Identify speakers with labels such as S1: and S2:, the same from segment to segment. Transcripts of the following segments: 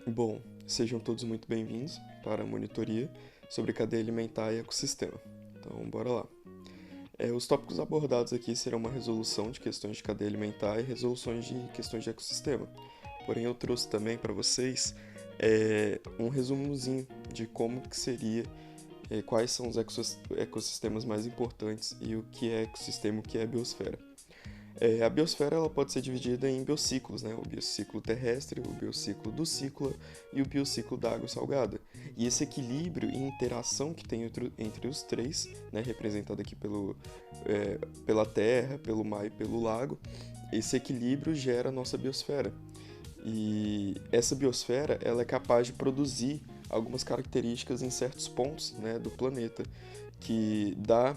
S1: Bom, sejam todos muito bem-vindos para a monitoria sobre cadeia alimentar e ecossistema. Então, bora lá. Os tópicos abordados aqui serão uma resolução de questões de cadeia alimentar e resoluções de questões de ecossistema. Porém, eu trouxe também para vocês um resumozinho de como que seria, quais são os ecossistemas mais importantes e o que é ecossistema e o que é biosfera. A biosfera ela pode ser dividida em biociclos, né? O biociclo terrestre, o biociclo do ciclo e o biociclo da água salgada. E esse equilíbrio e interação que tem entre os três, né? Representado aqui pela terra, pelo mar e pelo lago, esse equilíbrio gera a nossa biosfera. E essa biosfera ela é capaz de produzir algumas características em certos pontos, né, do planeta, que dá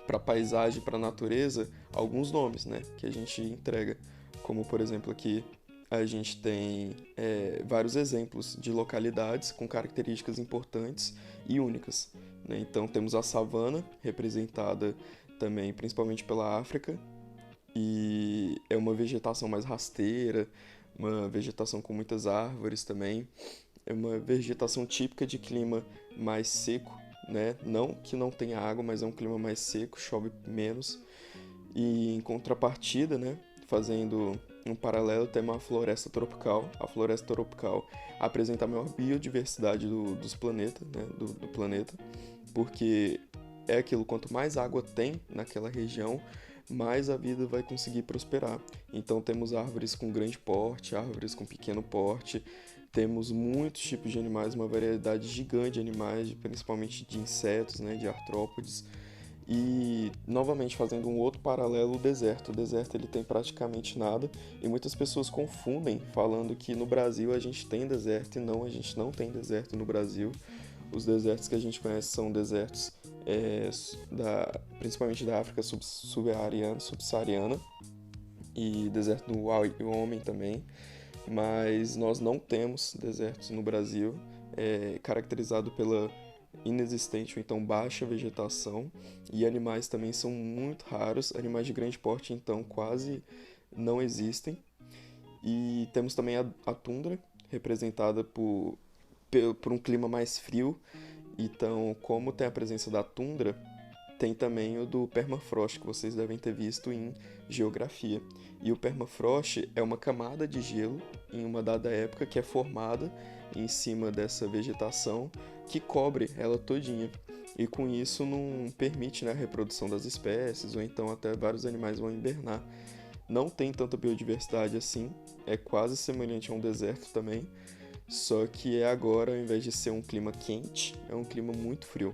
S1: para a paisagem, para a natureza, alguns nomes, né, que a gente entrega. Como, por exemplo, aqui a gente tem vários exemplos de localidades com características importantes e únicas, né? Então, temos a savana, representada também principalmente pela África, e é uma vegetação mais rasteira, uma vegetação com muitas árvores também. É uma vegetação típica de clima mais seco, né? Não que não tenha água, mas é um clima mais seco, chove menos. E em contrapartida, né? Fazendo um paralelo, tem uma floresta tropical. A floresta tropical apresenta a maior biodiversidade dos planetas, né? Do planeta, porque é aquilo, quanto mais água tem naquela região, mais a vida vai conseguir prosperar. Então temos árvores com grande porte, árvores com pequeno porte, temos muitos tipos de animais, uma variedade gigante de animais, principalmente de insetos, né, de artrópodes. E novamente fazendo um outro paralelo, o deserto. O deserto ele tem praticamente nada e muitas pessoas confundem falando que no Brasil a gente tem deserto e não, a gente não tem deserto no Brasil. Os desertos que a gente conhece são desertos principalmente da África subsaariana e deserto do Wyoming também, mas nós não temos desertos no Brasil, caracterizado pela inexistente ou então baixa vegetação, e animais também são muito raros, animais de grande porte então quase não existem. E temos também a tundra, representada por um clima mais frio. Então, como tem a presença da tundra, tem também o do permafrost, que vocês devem ter visto em geografia. E o permafrost é uma camada de gelo em uma dada época que é formada em cima dessa vegetação que cobre ela todinha. E com isso não permite, né, a reprodução das espécies, ou então até vários animais vão hibernar. Não tem tanta biodiversidade assim, é quase semelhante a um deserto também, só que agora, ao invés de ser um clima quente, é um clima muito frio.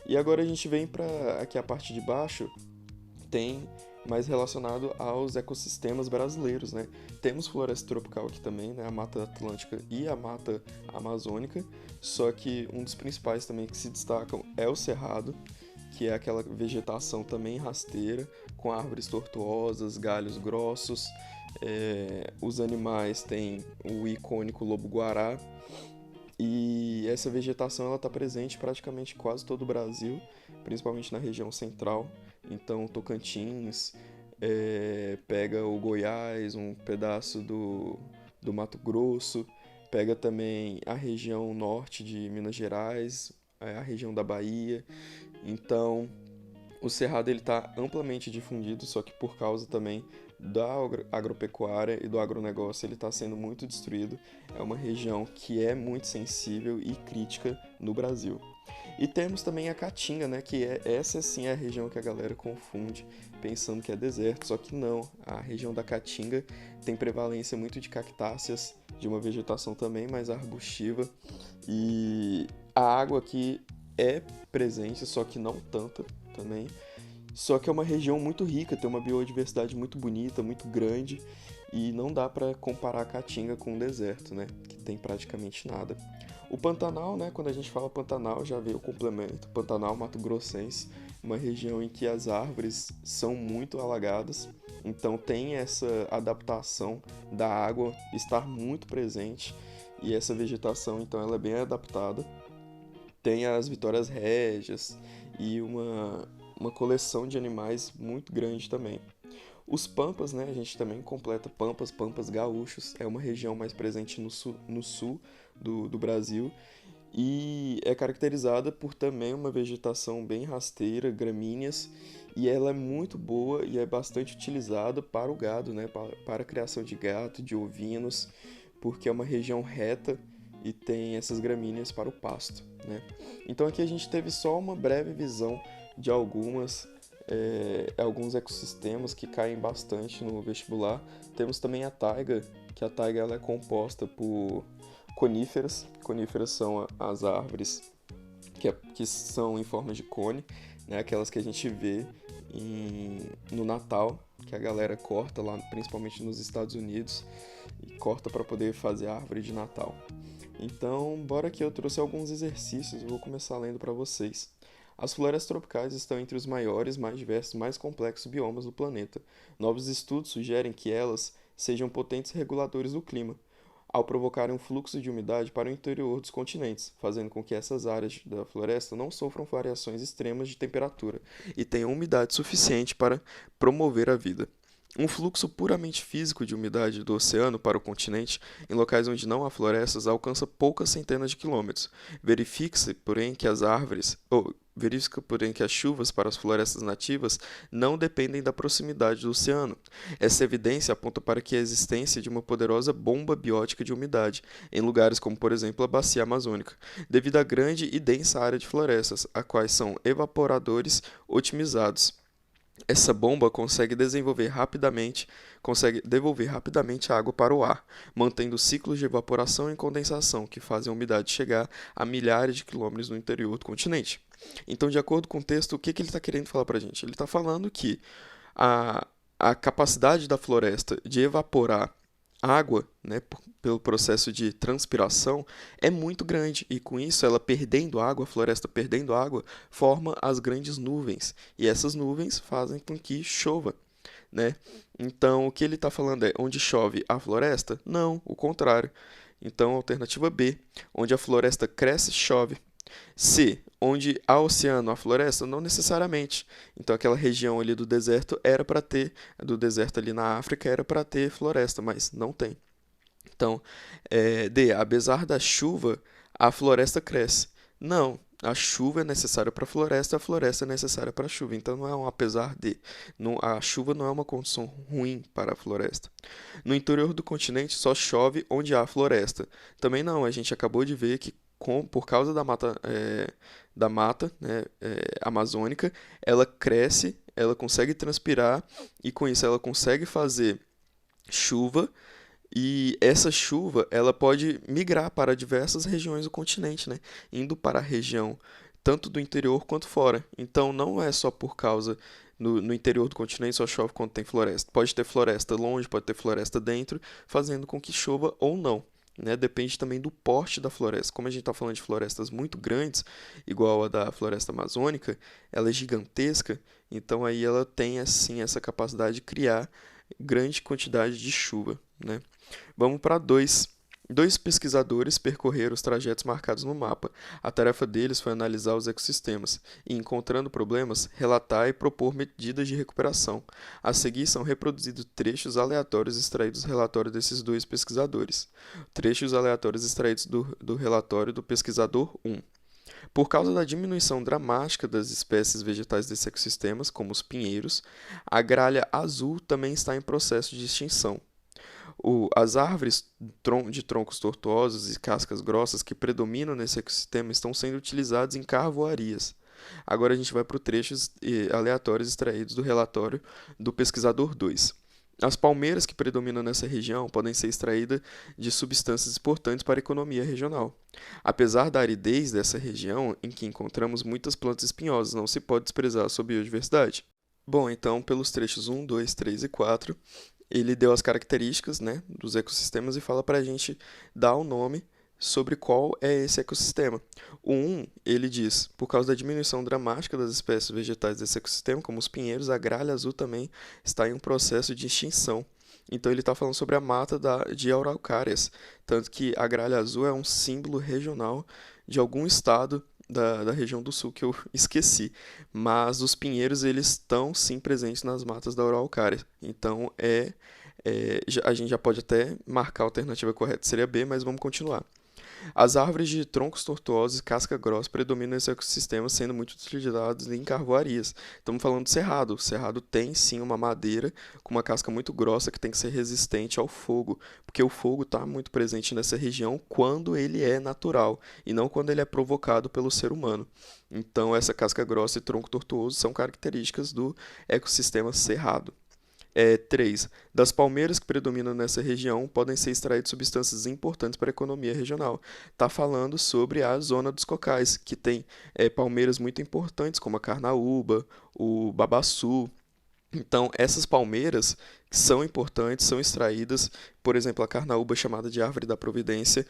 S1: E agora a gente vem para aqui a parte de baixo, tem mais relacionado aos ecossistemas brasileiros, né? Temos floresta tropical aqui também, né? A Mata Atlântica e a Mata Amazônica, só que um dos principais também que se destacam é o Cerrado, que é aquela vegetação também rasteira, com árvores tortuosas, galhos grossos. Os animais têm o icônico lobo-guará, e essa vegetação ela está presente praticamente em quase todo o Brasil, principalmente na região central. Então, Tocantins, pega o Goiás, um pedaço do Mato Grosso, pega também a região norte de Minas Gerais, a região da Bahia. Então, o cerrado ele está amplamente difundido, só que por causa também da agropecuária e do agronegócio ele está sendo muito destruído. É uma região que é muito sensível e crítica no Brasil. E temos também a Caatinga, né, que essa sim é a região que a galera confunde, pensando que é deserto, só que não. A região da Caatinga tem prevalência muito de cactáceas, de uma vegetação também mais arbustiva, e a água aqui é presente, só que não tanta também. Só que é uma região muito rica, tem uma biodiversidade muito bonita, muito grande, e não dá para comparar a Caatinga com o deserto, né, que tem praticamente nada. O Pantanal, né, quando a gente fala Pantanal, já veio o complemento, Pantanal Mato Grossense, uma região em que as árvores são muito alagadas, então tem essa adaptação da água estar muito presente, e essa vegetação então ela é bem adaptada. Tem as Vitórias Régias e uma coleção de animais muito grande também. Os Pampas, né, a gente também completa Pampas gaúchos, é uma região mais presente no sul do Brasil e é caracterizada por também uma vegetação bem rasteira, gramíneas, e ela é muito boa e é bastante utilizada para o gado, né, para a criação de gato, de ovinos, porque é uma região reta e tem essas gramíneas para o pasto, né? Então aqui a gente teve só uma breve visão de alguns ecossistemas que caem bastante no vestibular. Temos também a taiga, que a taiga ela é composta por coníferas. Coníferas são as árvores que são em forma de cone, né? Aquelas que a gente vê no Natal, que a galera corta lá, principalmente nos Estados Unidos, e corta para poder fazer a árvore de Natal. Então, bora que eu trouxe alguns exercícios, eu vou começar lendo para vocês. As florestas tropicais estão entre os maiores, mais diversos e mais complexos biomas do planeta. Novos estudos sugerem que elas sejam potentes reguladores do clima, ao provocarem um fluxo de umidade para o interior dos continentes, fazendo com que essas áreas da floresta não sofram variações extremas de temperatura e tenham umidade suficiente para promover a vida. Um fluxo puramente físico de umidade do oceano para o continente, em locais onde não há florestas, alcança poucas centenas de quilômetros. Verifica-se, porém, que as chuvas para as florestas nativas não dependem da proximidade do oceano. Essa evidência aponta para que a existência de uma poderosa bomba biótica de umidade, em lugares como, por exemplo, a Bacia Amazônica, devido à grande e densa área de florestas, a quais são evaporadores otimizados. Essa bomba consegue devolver rapidamente a água para o ar, mantendo ciclos de evaporação e condensação que fazem a umidade chegar a milhares de quilômetros no interior do continente. Então, de acordo com o texto, o que ele está querendo falar para a gente? Ele está falando que a, a capacidade da floresta de evaporar água, né, pelo processo de transpiração, é muito grande. E com isso, ela perdendo água, a floresta perdendo água, forma as grandes nuvens. E essas nuvens fazem com que chova, né? Então, o que ele está falando é, onde chove a floresta? Não, o contrário. Então, alternativa B, onde a floresta cresce, chove. C, onde há oceano, há floresta? Não necessariamente. Então, aquela região ali do deserto do deserto ali na África era para ter floresta, mas não tem. Então, D, apesar da chuva, a floresta cresce. Não, a chuva é necessária para a floresta é necessária para a chuva. Então, não é um apesar de. Não, a chuva não é uma condição ruim para a floresta. No interior do continente só chove onde há floresta. Também não, a gente acabou de ver que por causa da mata, né, amazônica, ela cresce, ela consegue transpirar e com isso ela consegue fazer chuva e essa chuva ela pode migrar para diversas regiões do continente, né, indo para a região tanto do interior quanto fora. Então não é só por causa no interior do continente só chove quando tem floresta. Pode ter floresta longe, pode ter floresta dentro, fazendo com que chova ou não. Né, depende também do porte da floresta. Como a gente está falando de florestas muito grandes, igual a da floresta amazônica, ela é gigantesca, então aí ela tem assim essa capacidade de criar grande quantidade de chuva. Né? Vamos para 2. Dois pesquisadores percorreram os trajetos marcados no mapa. A tarefa deles foi analisar os ecossistemas e, encontrando problemas, relatar e propor medidas de recuperação. A seguir são reproduzidos trechos aleatórios extraídos do relatório desses dois pesquisadores. Trechos aleatórios extraídos do relatório do pesquisador 1. Por causa da diminuição dramática das espécies vegetais desses ecossistemas, como os pinheiros, a gralha azul também está em processo de extinção. As árvores de troncos tortuosos e cascas grossas que predominam nesse ecossistema estão sendo utilizadas em carvoarias. Agora a gente vai para os trechos aleatórios extraídos do relatório do pesquisador 2. As palmeiras que predominam nessa região podem ser extraídas de substâncias importantes para a economia regional. Apesar da aridez dessa região, em que encontramos muitas plantas espinhosas, não se pode desprezar a sua biodiversidade. Bom, então, pelos trechos 1, 2, 3 e 4, ele deu as características, né, dos ecossistemas e fala para a gente dar o nome sobre qual é esse ecossistema. O 1, ele diz, por causa da diminuição dramática das espécies vegetais desse ecossistema, como os pinheiros, a gralha azul também está em um processo de extinção. Então ele está falando sobre a mata de araucárias, tanto que a gralha azul é um símbolo regional de algum estado da região do sul que eu esqueci. Mas os pinheiros, eles estão sim presentes nas matas da Araucária. Então, a gente já pode até marcar a alternativa correta, seria B, mas vamos continuar. As árvores de troncos tortuosos e casca grossa predominam nesse ecossistema, sendo muito utilizadas em carvoarias. Estamos falando do cerrado. O cerrado tem sim uma madeira com uma casca muito grossa que tem que ser resistente ao fogo, porque o fogo está muito presente nessa região quando ele é natural e não quando ele é provocado pelo ser humano. Então, essa casca grossa e tronco tortuoso são características do ecossistema cerrado. 3. Das palmeiras que predominam nessa região podem ser extraídas substâncias importantes para a economia regional. Está falando sobre a zona dos cocais, que tem palmeiras muito importantes, como a carnaúba, o babaçu. Então, essas palmeiras são importantes, são extraídas, por exemplo, a carnaúba chamada de árvore da providência,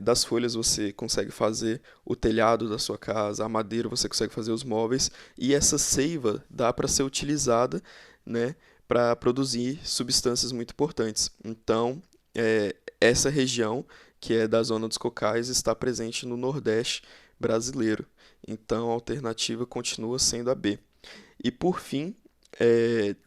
S1: das folhas você consegue fazer o telhado da sua casa, a madeira você consegue fazer os móveis, e essa seiva dá para ser utilizada, né, para produzir substâncias muito importantes. Então, essa região, que é da zona dos cocais, está presente no Nordeste brasileiro. Então, a alternativa continua sendo a B. E, por fim,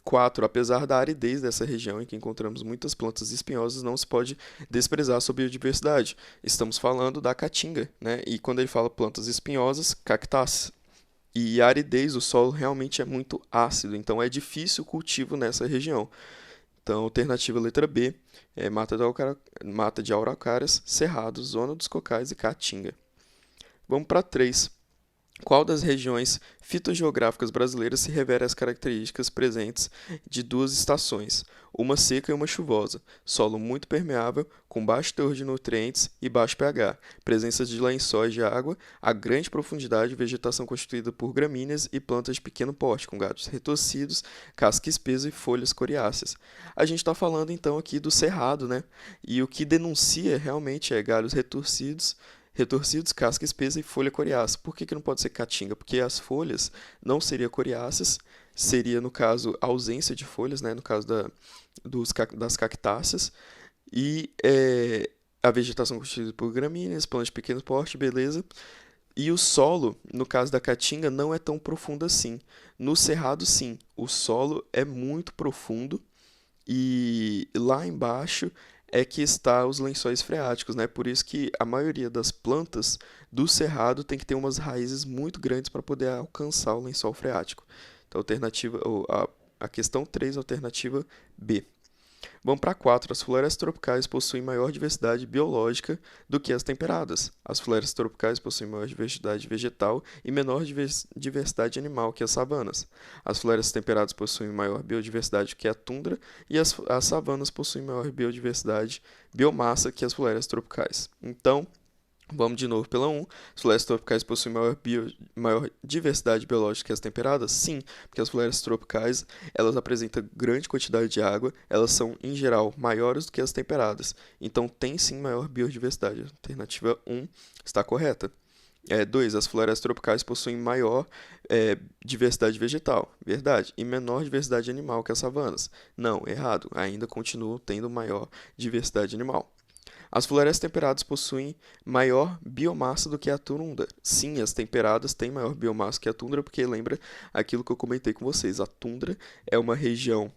S1: 4. Apesar da aridez dessa região em que encontramos muitas plantas espinhosas, não se pode desprezar sua biodiversidade. Estamos falando da caatinga, né? E quando ele fala plantas espinhosas, cactáceas. E a aridez, o solo realmente é muito ácido, então é difícil o cultivo nessa região. Então, alternativa letra B é mata de araucárias, cerrados, zona dos cocais e caatinga. Vamos para 3. Qual das regiões fitogeográficas brasileiras se revela as características presentes de duas estações, uma seca e uma chuvosa, solo muito permeável, com baixo teor de nutrientes e baixo pH, presença de lençóis de água a grande profundidade, vegetação constituída por gramíneas e plantas de pequeno porte, com galhos retorcidos, casca espessa e folhas coriáceas. A gente está falando então aqui do cerrado, né? E o que denuncia realmente é galhos retorcidos, casca espessa e folha coriácea. Por que não pode ser caatinga? Porque as folhas não seriam coriáceas, seria, no caso, ausência de folhas, né? No caso das cactáceas, e a vegetação constituída por gramíneas, plantas de pequeno porte, beleza. E o solo, no caso da caatinga, não é tão profundo assim. No cerrado, sim, o solo é muito profundo, e lá embaixo é que está os lençóis freáticos, né? Por isso que a maioria das plantas do cerrado tem que ter umas raízes muito grandes para poder alcançar o lençol freático. Então, a questão 3, alternativa B. Vamos para 4. As florestas tropicais possuem maior diversidade biológica do que as temperadas. As florestas tropicais possuem maior diversidade vegetal e menor diversidade animal que as savanas. As florestas temperadas possuem maior biodiversidade que a tundra e as savanas possuem maior biomassa que as florestas tropicais. Então, vamos de novo pela 1. As florestas tropicais possuem maior diversidade biológica que as temperadas? Sim, porque as florestas tropicais elas apresentam grande quantidade de água, elas são, em geral, maiores do que as temperadas. Então, tem sim maior biodiversidade. A alternativa 1 está correta. 2. As florestas tropicais possuem maior diversidade vegetal, verdade, e menor diversidade animal que as savanas. Não, errado, ainda continuam tendo maior diversidade animal. As florestas temperadas possuem maior biomassa do que a tundra. Sim, as temperadas têm maior biomassa que a tundra, porque lembra aquilo que eu comentei com vocês. A tundra é uma região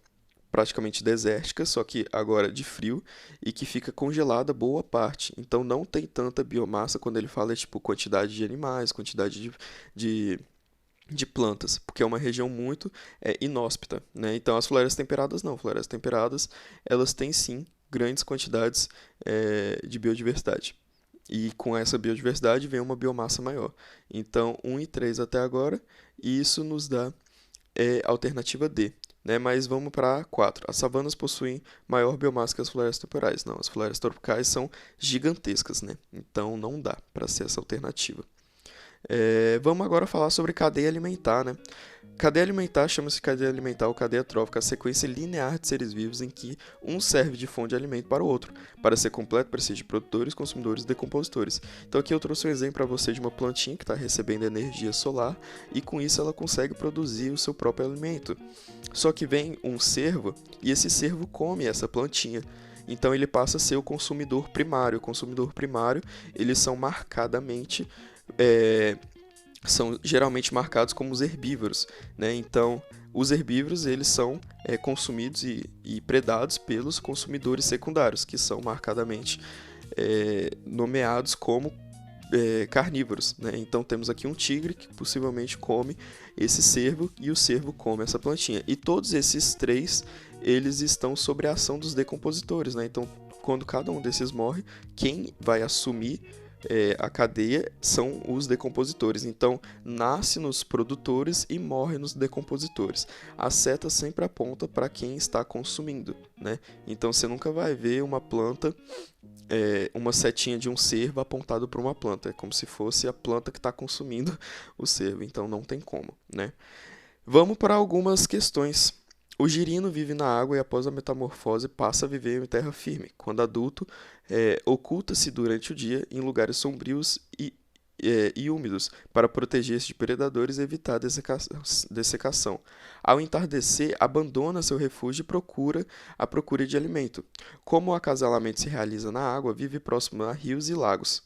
S1: praticamente desértica, só que agora de frio, e que fica congelada boa parte. Então não tem tanta biomassa quando ele fala tipo quantidade de animais, quantidade de plantas, porque é uma região muito inóspita, né? Então as florestas temperadas não. Florestas temperadas elas têm sim grandes quantidades de biodiversidade. E com essa biodiversidade vem uma biomassa maior. Então, 1 e 3 até agora, e isso nos dá a alternativa D. Né? Mas vamos para 4. As savanas possuem maior biomassa que as florestas temporais. Não, as florestas tropicais são gigantescas, né? Então não dá para ser essa alternativa. Vamos agora falar sobre cadeia alimentar, né? Cadeia alimentar chama-se cadeia alimentar ou cadeia trófica, a sequência linear de seres vivos em que um serve de fonte de alimento para o outro. Para ser completo, precisa de produtores, consumidores e decompositores. Então aqui eu trouxe um exemplo para você de uma plantinha que está recebendo energia solar e com isso ela consegue produzir o seu próprio alimento. Só que vem um cervo e esse cervo come essa plantinha. Então ele passa a ser o consumidor primário. O consumidor primário, eles são marcadamente são geralmente marcados como os herbívoros, né? Então, os herbívoros eles são consumidos e predados pelos consumidores secundários, que são marcadamente nomeados como carnívoros, né? Então temos aqui um tigre que possivelmente come esse cervo e o cervo come essa plantinha. E todos esses três eles estão sob a ação dos decompositores, né? Então quando cada um desses morre, quem vai assumir a cadeia são os decompositores. Então nasce nos produtores e morre nos decompositores. A seta sempre aponta para quem está consumindo, né? Então você nunca vai ver uma planta uma setinha de um cervo apontado para uma planta. É como se fosse a planta que está consumindo o cervo, então não tem como, né? Vamos para algumas questões. O girino vive na água e após a metamorfose passa a viver em terra firme. Quando adulto, oculta-se durante o dia em lugares sombrios e úmidos para proteger-se de predadores e evitar dessecação. Ao entardecer, abandona seu refúgio e a procura de alimento. Como o acasalamento se realiza na água, vive próximo a rios e lagos.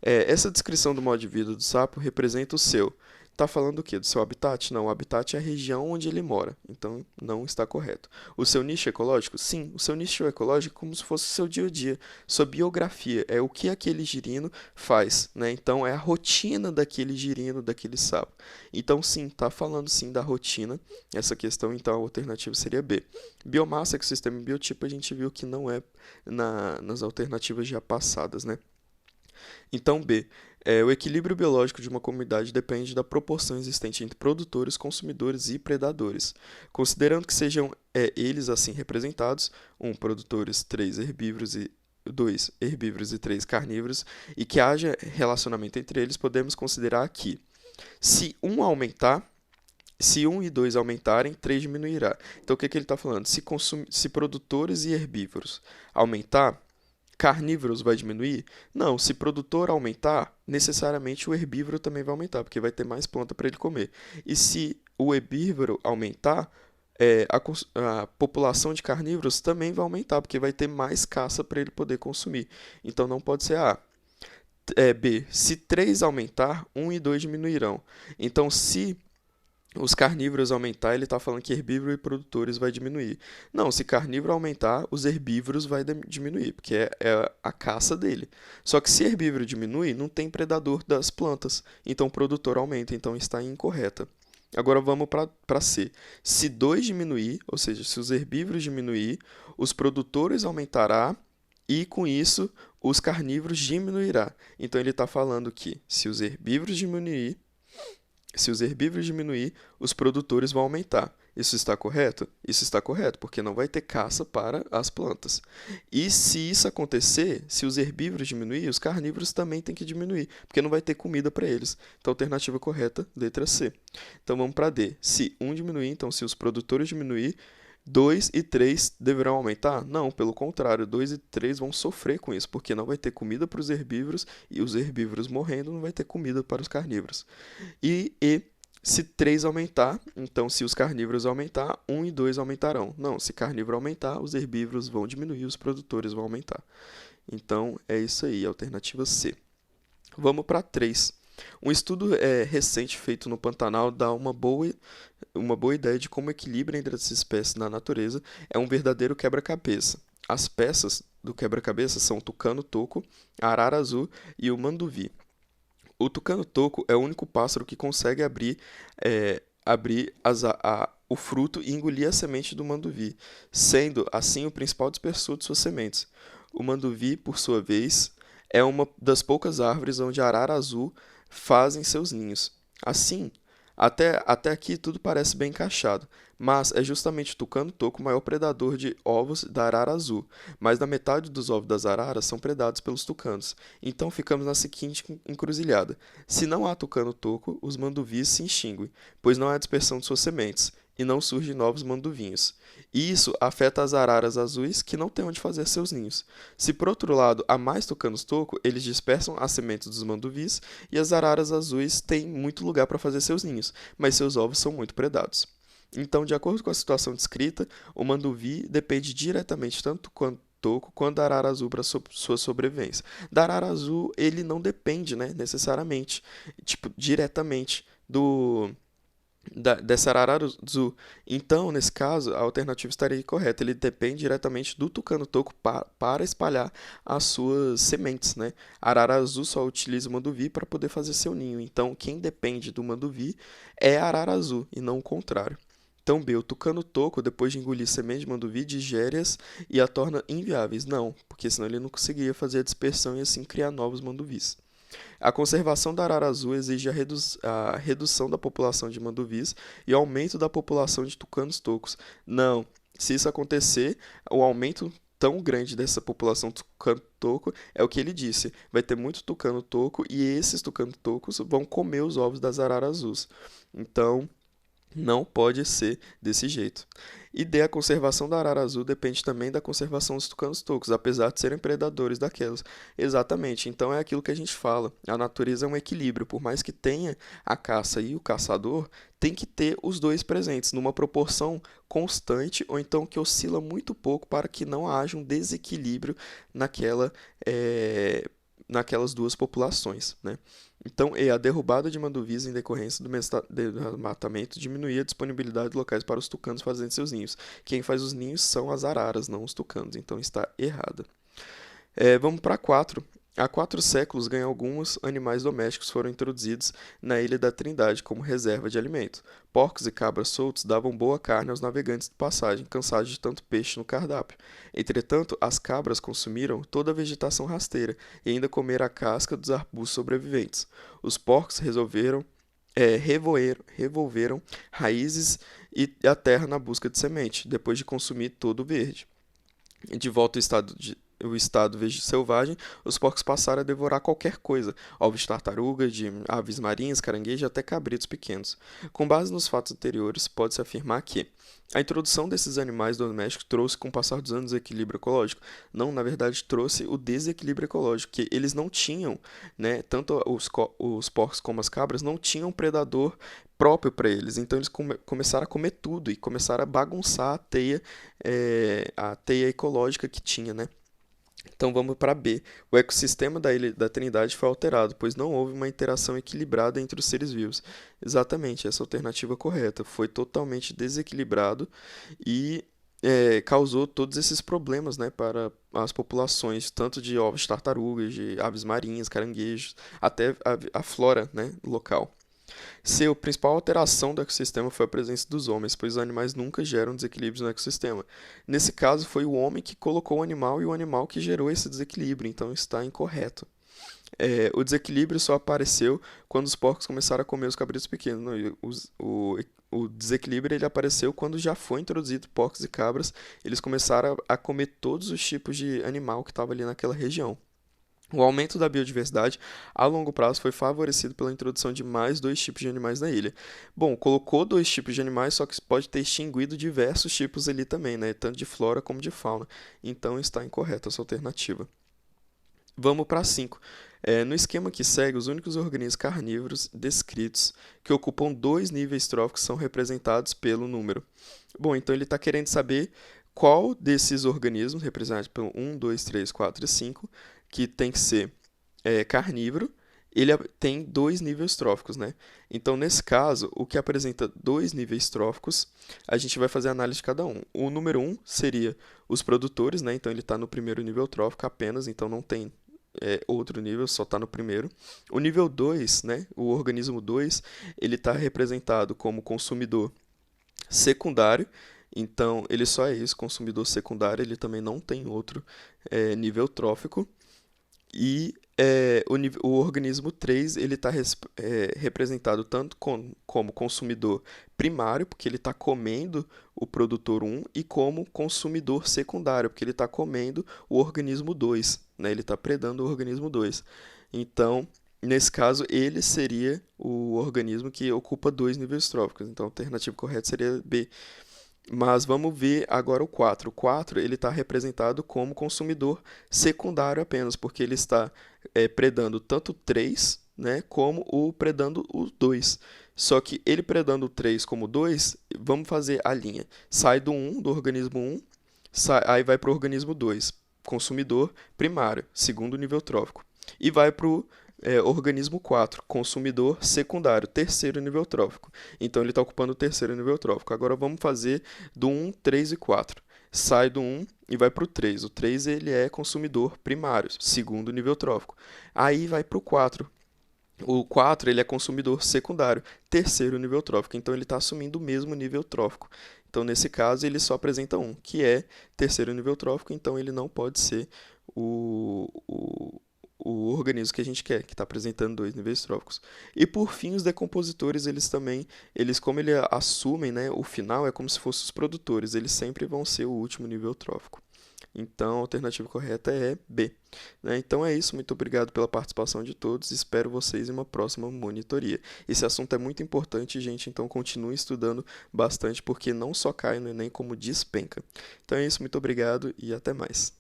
S1: Essa descrição do modo de vida do sapo representa o seu. Está falando o quê? Do seu habitat? Não, o habitat é a região onde ele mora, então não está correto. O seu nicho ecológico? Sim, o seu nicho ecológico é como se fosse o seu dia a dia, sua biografia, é o que aquele girino faz, né? Então é a rotina daquele girino, daquele sapo. Então sim, está falando sim da rotina, essa questão, então a alternativa seria B. Biomassa, ecossistema e biotipo a gente viu que não é nas alternativas já passadas, né? Então, B. O equilíbrio biológico de uma comunidade depende da proporção existente entre produtores, consumidores e predadores. Considerando que sejam eles assim representados, 1. Produtores, 3. Herbívoros e 2. Herbívoros e 3. Carnívoros, e que haja relacionamento entre eles, podemos considerar que se 1 e 2 aumentarem, 3 diminuirá. Então, o que ele está falando? Se produtores e herbívoros aumentar, carnívoros vai diminuir? Não, se produtor aumentar, necessariamente o herbívoro também vai aumentar, porque vai ter mais planta para ele comer. E se o herbívoro aumentar, a população de carnívoros também vai aumentar, porque vai ter mais caça para ele poder consumir. Então não pode ser A. B. Se 3 aumentar, 1 e 2 diminuirão. Então, se os carnívoros aumentar, ele está falando que herbívoro e produtores vai diminuir. Não, se carnívoro aumentar, os herbívoros vai diminuir, porque é a caça dele. Só que se herbívoro diminui, não tem predador das plantas, então o produtor aumenta, então está incorreta. Agora vamos para C. Se 2 diminuir, ou seja, se os herbívoros diminuir, os produtores aumentará e com isso os carnívoros diminuirá. Então ele está falando que se os herbívoros diminuir, os produtores vão aumentar. Isso está correto? Isso está correto, porque não vai ter caça para as plantas. E se isso acontecer, se os herbívoros diminuir, os carnívoros também têm que diminuir, porque não vai ter comida para eles. Então, alternativa correta, letra C. Então, vamos para D. Se 1 diminuir, então se os produtores diminuir, 2 e 3 deverão aumentar? Não, pelo contrário, 2 e 3 vão sofrer com isso, porque não vai ter comida para os herbívoros e os herbívoros morrendo não vai ter comida para os carnívoros. E se 3 aumentar, então se os carnívoros aumentar, 1 e 2 aumentarão. Não, se carnívoro aumentar, os herbívoros vão diminuir, os produtores vão aumentar. Então é isso aí, alternativa C. Vamos para 3. Um estudo recente feito no Pantanal dá uma boa ideia de como o equilíbrio entre as espécies na natureza é um verdadeiro quebra-cabeça. As peças do quebra-cabeça são o tucano-toco, a arara azul e o manduvi. O tucano-toco é o único pássaro que consegue abrir o fruto e engolir a semente do manduvi, sendo assim o principal dispersor de suas sementes. O manduvi, por sua vez, é uma das poucas árvores onde a arara azul fazem seus ninhos. Assim, até aqui tudo parece bem encaixado, mas é justamente o tucano-toco o maior predador de ovos da arara azul. Mais da metade dos ovos das araras são predados pelos tucanos. Então ficamos na seguinte encruzilhada. Se não há tucano-toco, os manduvis se extinguem, pois não há dispersão de suas sementes, e não surgem novos manduvinhos. E isso afeta as araras azuis, que não têm onde fazer seus ninhos. Se por outro lado há mais tucanos-toco, eles dispersam as sementes dos manduvis, e as araras azuis têm muito lugar para fazer seus ninhos, mas seus ovos são muito predados. Então, de acordo com a situação descrita, o manduvi depende diretamente tanto do tucano-toco quando dar arara azul para sua sobrevivência. Dar arara azul, ele não depende, né, necessariamente, tipo, diretamente dessa arara azul. Então, nesse caso, a alternativa estaria correta. Ele depende diretamente do tucano-toco para espalhar as suas sementes, né? A arara azul só utiliza o manduvi para poder fazer seu ninho. Então, quem depende do manduvi é a arara azul e não o contrário. Então, B, o tucano-toco, depois de engolir semente de manduvi, digere-as e a torna inviáveis. Não, porque senão ele não conseguiria fazer a dispersão e assim criar novos manduvis. A conservação da arara azul exige a redução da população de manduvis e o aumento da população de tucanos-tocos. Não, se isso acontecer, o aumento tão grande dessa população tucano-toco é o que ele disse. Vai ter muito tucano-toco e esses tucano-tocos vão comer os ovos das araras azuis. Então, não pode ser desse jeito. E D, a conservação da arara azul depende também da conservação dos tucanos-tocos, apesar de serem predadores daquelas. Exatamente, então é aquilo que a gente fala. A natureza é um equilíbrio, por mais que tenha a caça e o caçador, tem que ter os dois presentes, numa proporção constante, ou então que oscila muito pouco para que não haja um desequilíbrio naquela, naquelas duas populações, né? Então, a derrubada de manduvis em decorrência do desmatamento diminuía a disponibilidade de locais para os tucanos fazerem seus ninhos. Quem faz os ninhos são as araras, não os tucanos, então está errada. Vamos para 4. Há 4 séculos, alguns animais domésticos foram introduzidos na Ilha da Trindade como reserva de alimento. Porcos e cabras soltos davam boa carne aos navegantes de passagem, cansados de tanto peixe no cardápio. Entretanto, as cabras consumiram toda a vegetação rasteira e ainda comeram a casca dos arbustos sobreviventes. Os porcos revolveram raízes e a terra na busca de semente, depois de consumir todo o verde. De volta ao estado selvagem, os porcos passaram a devorar qualquer coisa, ovos de tartaruga, de aves marinhas, caranguejos e até cabritos pequenos. Com base nos fatos anteriores, pode-se afirmar que a introdução desses animais domésticos trouxe, com o passar dos anos, o equilíbrio ecológico. Não, na verdade, trouxe o desequilíbrio ecológico, que eles não tinham, né, tanto os porcos como as cabras, não tinham um predador próprio para eles. Então, eles começaram a comer tudo e começaram a bagunçar a teia ecológica que tinha, né? Então vamos para B. O ecossistema da Ilha da Trindade foi alterado, pois não houve uma interação equilibrada entre os seres vivos. Exatamente, essa é a alternativa correta. Foi totalmente desequilibrado e causou todos esses problemas, né, para as populações, tanto de ovos de tartarugas, de aves marinhas, caranguejos, até a flora, né, local. C. A principal alteração do ecossistema foi a presença dos homens, pois os animais nunca geram desequilíbrios no ecossistema. Nesse caso, foi o homem que colocou o animal e o animal que gerou esse desequilíbrio, então está incorreto. O desequilíbrio só apareceu quando os porcos começaram a comer os cabritos pequenos. Não, o desequilíbrio ele apareceu quando já foi introduzido porcos e cabras, eles começaram a comer todos os tipos de animal que estava ali naquela região. O aumento da biodiversidade a longo prazo foi favorecido pela introdução de mais 2 tipos de animais na ilha. Bom, colocou 2 tipos de animais, só que pode ter extinguido diversos tipos ali também, né? Tanto de flora como de fauna. Então está incorreta essa alternativa. Vamos para 5. No esquema que segue, os únicos organismos carnívoros descritos que ocupam 2 níveis tróficos são representados pelo número. Bom, então ele está querendo saber qual desses organismos, representados pelo 1, 2, 3, 4 e 5, que tem que ser carnívoro, ele tem 2 níveis tróficos, né? Então, nesse caso, o que apresenta 2 níveis tróficos, a gente vai fazer a análise de cada um. O número 1 seria os produtores, né? Então, ele está no primeiro nível trófico apenas, então não tem outro nível, só está no primeiro. O nível 2, né? O organismo 2, ele está representado como consumidor secundário, então ele só é isso, consumidor secundário, ele também não tem outro nível trófico. E o organismo 3 ele está representado tanto como consumidor primário, porque ele está comendo o produtor 1, e como consumidor secundário, porque ele está comendo o organismo 2, né? Ele está predando o organismo 2. Então, nesse caso, ele seria o organismo que ocupa 2 níveis tróficos. Então, a alternativa correta seria B. Mas vamos ver agora o 4. O 4 ele está representado como consumidor secundário apenas, porque ele está predando tanto o 3, né, como predando o 2. Só que ele predando o 3 como o 2, vamos fazer a linha. Sai do 1, do organismo 1, aí vai para o organismo 2. consumidor primário, segundo nível trófico. E vai para o organismo 4, consumidor secundário, terceiro nível trófico. Então ele está ocupando o terceiro nível trófico. Agora vamos fazer do 1, 3 e 4. Sai do 1 e vai para o 3. O 3 ele é consumidor primário, segundo nível trófico. Aí vai para o 4. O 4 ele é consumidor secundário, terceiro nível trófico. Então ele está assumindo o mesmo nível trófico. Então nesse caso ele só apresenta um, que é terceiro nível trófico, então ele não pode ser o organismo que a gente quer, que está apresentando dois níveis tróficos. E por fim, os decompositores, eles também, como eles assumem, né, o final é como se fossem os produtores, eles sempre vão ser o último nível trófico. Então, a alternativa correta é B. Né? Então é isso, muito obrigado pela participação de todos, espero vocês em uma próxima monitoria. Esse assunto é muito importante, gente, então continue estudando bastante, porque não só cai no Enem, como despenca. Então é isso, muito obrigado e até mais.